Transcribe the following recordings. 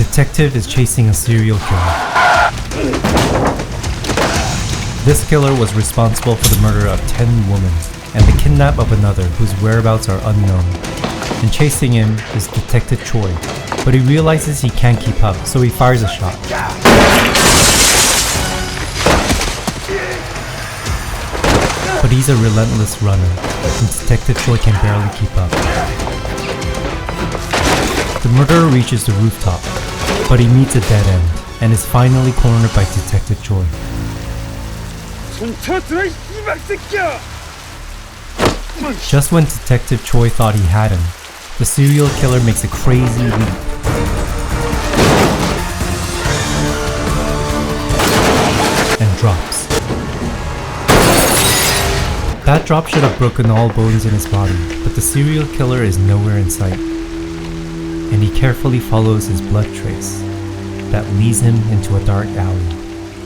detective is chasing a serial killer. This killer was responsible for the murder of 10 women and the kidnap of another whose whereabouts are unknown. And chasing him is Detective Choi, but he realizes he can't keep up, so he fires a shot. But he's a relentless runner, and Detective Choi can barely keep up. The murderer reaches the rooftop, but he meets a dead end, and is finally cornered by Detective Choi. Just when Detective Choi thought he had him, the serial killer makes a crazy leap. And drops. That drop should have broken all bones in his body, but the serial killer is nowhere in sight. And he carefully follows his blood trace that leads him into a dark alley.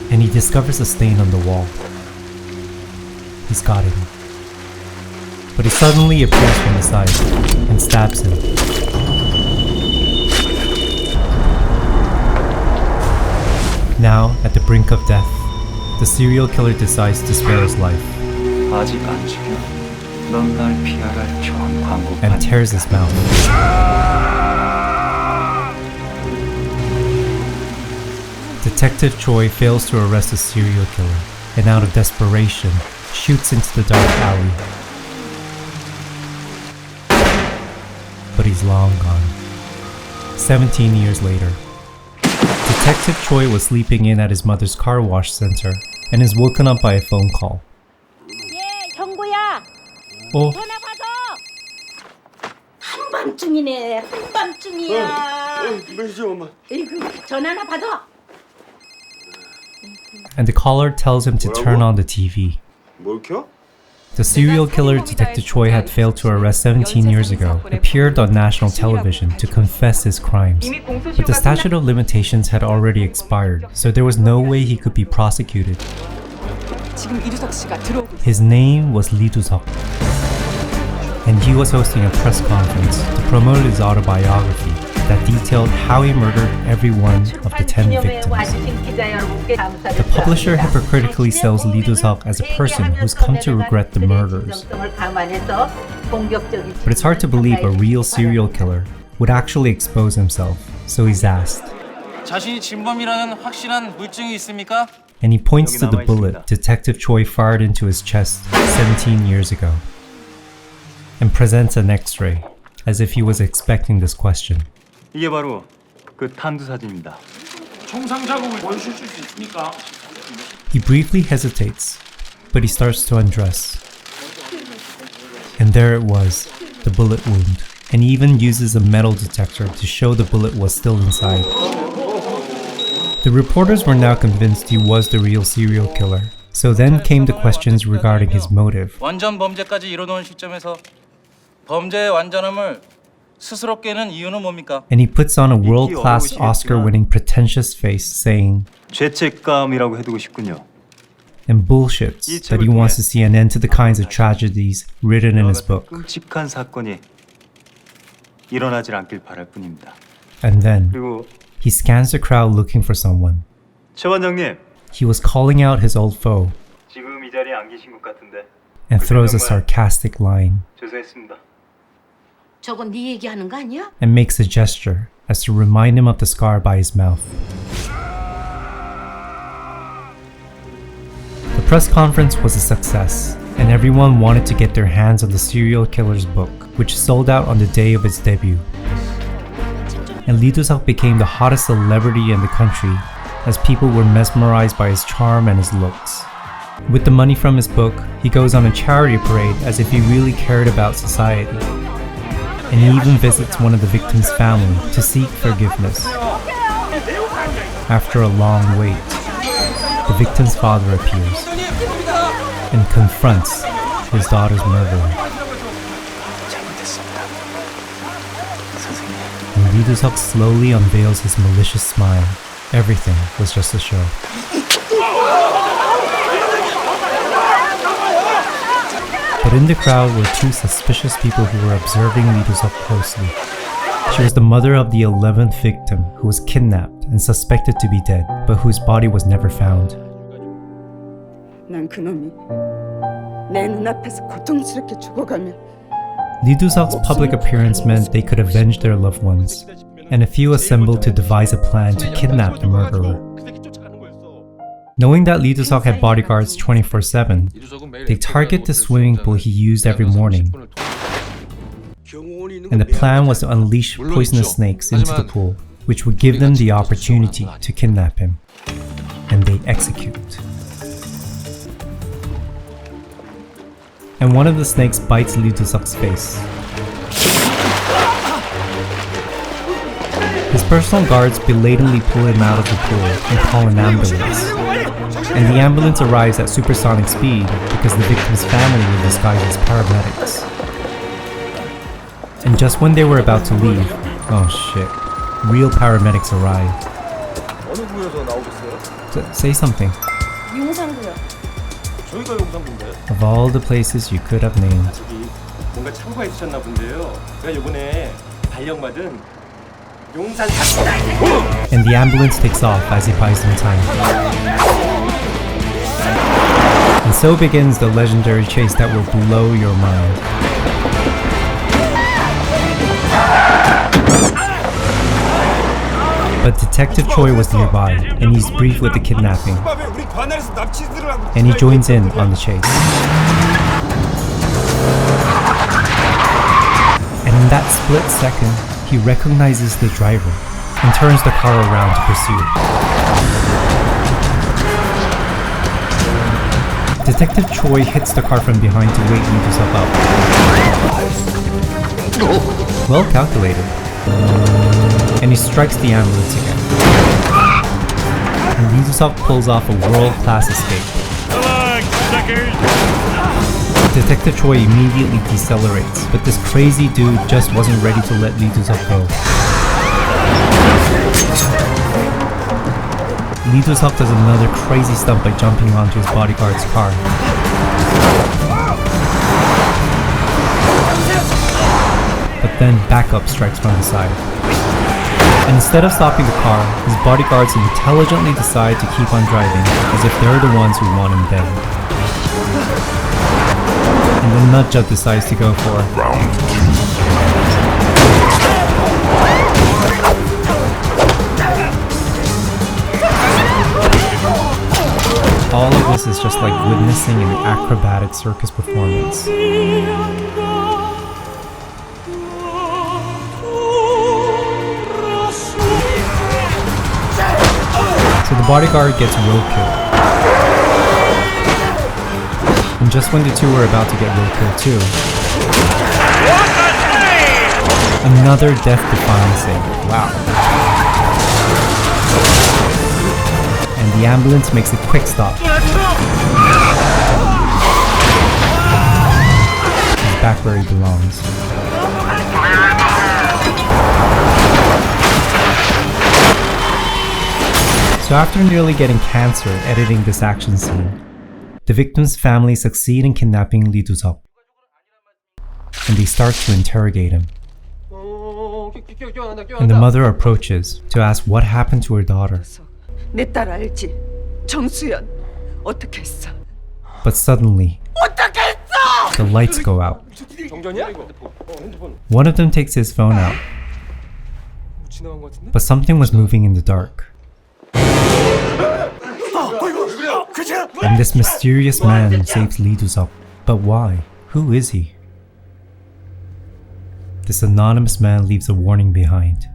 And he discovers a stain on the wall. He's got him. But he suddenly appears from the side and stabs him. Now, at the brink of death, the serial killer decides to spare his life and tears his mouth. Detective Choi fails to arrest the serial killer and out of desperation shoots into the dark alley. But he's long gone. 17 years later, Detective Choi was sleeping in at his mother's car wash center and is woken up by a phone call. 예, 형구야. Oh, 전화 받아. 한밤중이네. 한밤중이야. 매지 엄마. 에이구, 전화나 받아. and the caller tells him to turn on the TV. 뭘 켜? The serial killer Detective Choi had failed to arrest 17 years ago appeared on national television to confess his crimes. But the statute of limitations had already expired, so there was no way he could be prosecuted. His name was Lee Do-seok, and he was hosting a press conference to promote his autobiography that detailed how he murdered every one of the 10 victims. The publisher hypocritically sells Lee Do-seok as a person who's come to regret the murders. But it's hard to believe a real serial killer would actually expose himself, so he's asked. And he points to the bullet Detective Choi fired into his chest 17 years ago, and presents an X-ray, as if he was expecting this question. 이게 바로 그 탄두 사진입니다. 총상 자국을 보여줄 수 있습니까? He briefly hesitates, but he starts to undress. And there it was, the bullet wound. And he even uses a metal detector to show the bullet was still inside. The reporters were now convinced he was the real serial killer. So then came the questions regarding his motive. 완전 범죄까지 이뤄놓은 시점에서 범죄의 완전함을 스스로 깨는 이유는 뭡니까? And he puts on a world-class Oscar-winning pretentious face, saying, 죄책감이라고 해두고 싶군요. and bullshits that he wants to see an end to the kinds of tragedies written in his book. 끔찍한 사건이 일어나질 않길 바랄 뿐입니다. And then, 그리고 he scans the crowd looking for someone. 최 원장님, He was calling out his old foe 지금 이 자리에 안 계신 것 같은데 and throws a sarcastic line 죄송했습니다. 저건 네 얘기하는 거 아니야? and makes a gesture as to remind him of the scar by his mouth. The press conference was a success, and everyone wanted to get their hands on the serial killer's book, which sold out on the day of its debut. And Lee Do-seok became the hottest celebrity in the country, as people were mesmerized by his charm and his looks. With the money from his book, he goes on a charity parade as if he really cared about society. And he even visits one of the victims' family to seek forgiveness. After a long wait, the victim's father appears and confronts his daughter's murderer. And Lee Do-seok slowly unveils his malicious smile. Everything was just a show. But in the crowd were two suspicious people who were observing Lee Do-seok closely. She was the mother of the 11th victim who was kidnapped and suspected to be dead, but whose body was never found. 난 그놈이 내 눈앞에서 고통스럽게 죽어가면 Lee Do-seok's public appearance meant they could avenge their loved ones, and a few assembled to devise a plan to kidnap the murderer. Knowing that Lee Do-seok had bodyguards 24/7, they target the swimming pool he used every morning. And the plan was to unleash poisonous snakes into the pool, which would give them the opportunity to kidnap him. And they execute. And one of the snakes bites Lee Do-seok's face. His personal guards belatedly pull him out of the pool and call an ambulance. And the ambulance arrives at supersonic speed because the victim's family were disguised as paramedics. And just when they were about to leave, oh shit, real paramedics arrived. Say something. 용산구요. 저희가 용산군데. Of all the places you could have named. 저기 뭔가 참고해 주셨나 본데요. 제가 요번에 발령받은 용산 사건다. And the ambulance takes off as he buys them time. And so begins the legendary chase that will blow your mind. But Detective Choi was nearby, and he's briefed with the kidnapping. And he joins in on the chase. And in that split second, he recognizes the driver and turns the car around to pursue. Detective Choi hits the car from behind to wait Lee Do-seok up. Well calculated. And he strikes the ambulance again. And Lee Do-seok pulls off a world-class escape. Detective Choi immediately decelerates, but this crazy dude just wasn't ready to let Lee Do-seok go. Lee Do-seok does another crazy stunt by jumping onto his bodyguard's car. But then backup strikes from the side. And instead of stopping the car, his bodyguards intelligently decide to keep on driving as if they're the ones who want him dead. And the nutjob decides to go for round 2. All of this is just like witnessing an acrobatic circus performance. So the bodyguard gets roadkill. And just when the two were about to get roadkill too, another death-defying save. Wow. And the ambulance makes a quick stop. He's back where he belongs. So after nearly getting cancer editing this action scene, the victim's family succeed in kidnapping Lee Do-seok. And they start to interrogate him. And the mother approaches to ask what happened to her daughter. 내 딸 알지? 정수연 어떻게 했어? But suddenly, the lights go out. One of them takes his phone out. But something was moving in the dark. And this mysterious man saves Lee Do-seok. But why? Who is he? This anonymous man leaves a warning behind.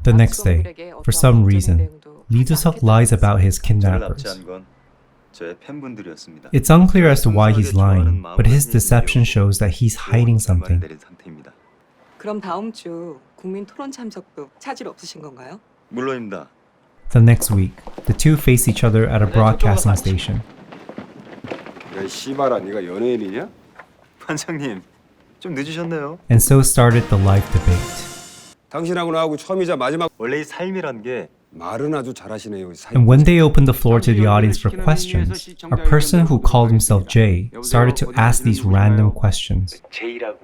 The next day, for some reason, Lee Do-seok lies about his kidnappers. It's unclear as to why he's lying, but his deception shows that he's hiding something. 그럼 다음 주 국민 토론 참석도 차질 없으신 건가요? 물론입니다. The next week, the two face each other at a broadcasting station. 야, 씨발아, 네가 연예인이냐? 반장님, 좀 늦으셨네요. And so started the live debate. 당신하고 나하고 처음이자 마지막. 원래 이 삶이란 게 말은 아주 잘하시네요. And when they opened the floor to the audience for questions, a person who called himself Jay started to ask these random questions. 제이라고.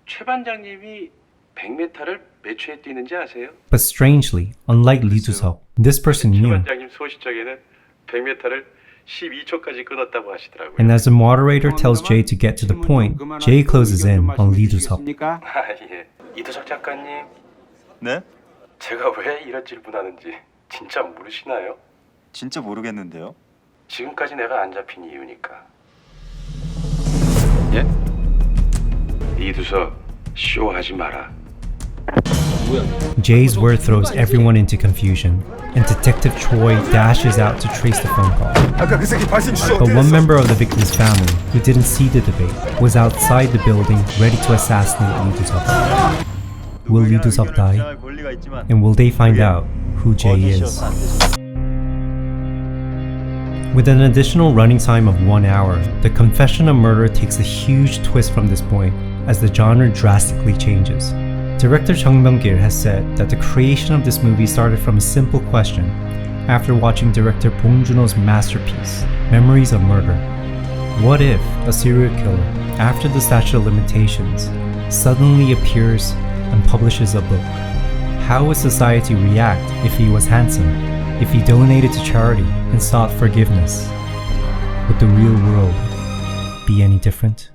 최 반장님이 100m를 몇 초에 뛰는지 아세요? But strangely, unlike Lee Do-seok, this person 최 knew. 반장님 소식적에는 100m를 12초까지 끊었다고 하시더라고요. And as the moderator tells Jay to get to the point, Jay closes in on Lee Do-seok. 아 예. 이두석 작가님, 네? 제가 왜 이런 질문하는지 진짜 모르시나요? 진짜 모르겠는데요. 지금까지 내가 안 잡힌 이유니까. 예? 이두석 쇼하지 마라. Jay's word throws everyone into confusion, and Detective Choi dashes out to trace the phone call. 아까 그 새끼 발신 주소 But one member of the victim's family, who didn't see the debate, was outside the building ready to assassinate Lee Do-seok. Will Lee Do-seok die? 권리가 있지만 And will they find out who Jay is? With an additional running time of 1 hour, the confession of murder takes a huge twist from this point as the genre drastically changes. Director Chung Byung-gil has said that the creation of this movie started from a simple question after watching director Bong Joon-ho's masterpiece, Memories of Murder. What if a serial killer, after the statute of limitations, suddenly appears and publishes a book? How would society react if he was handsome, if he donated to charity and sought forgiveness? Would the real world be any different?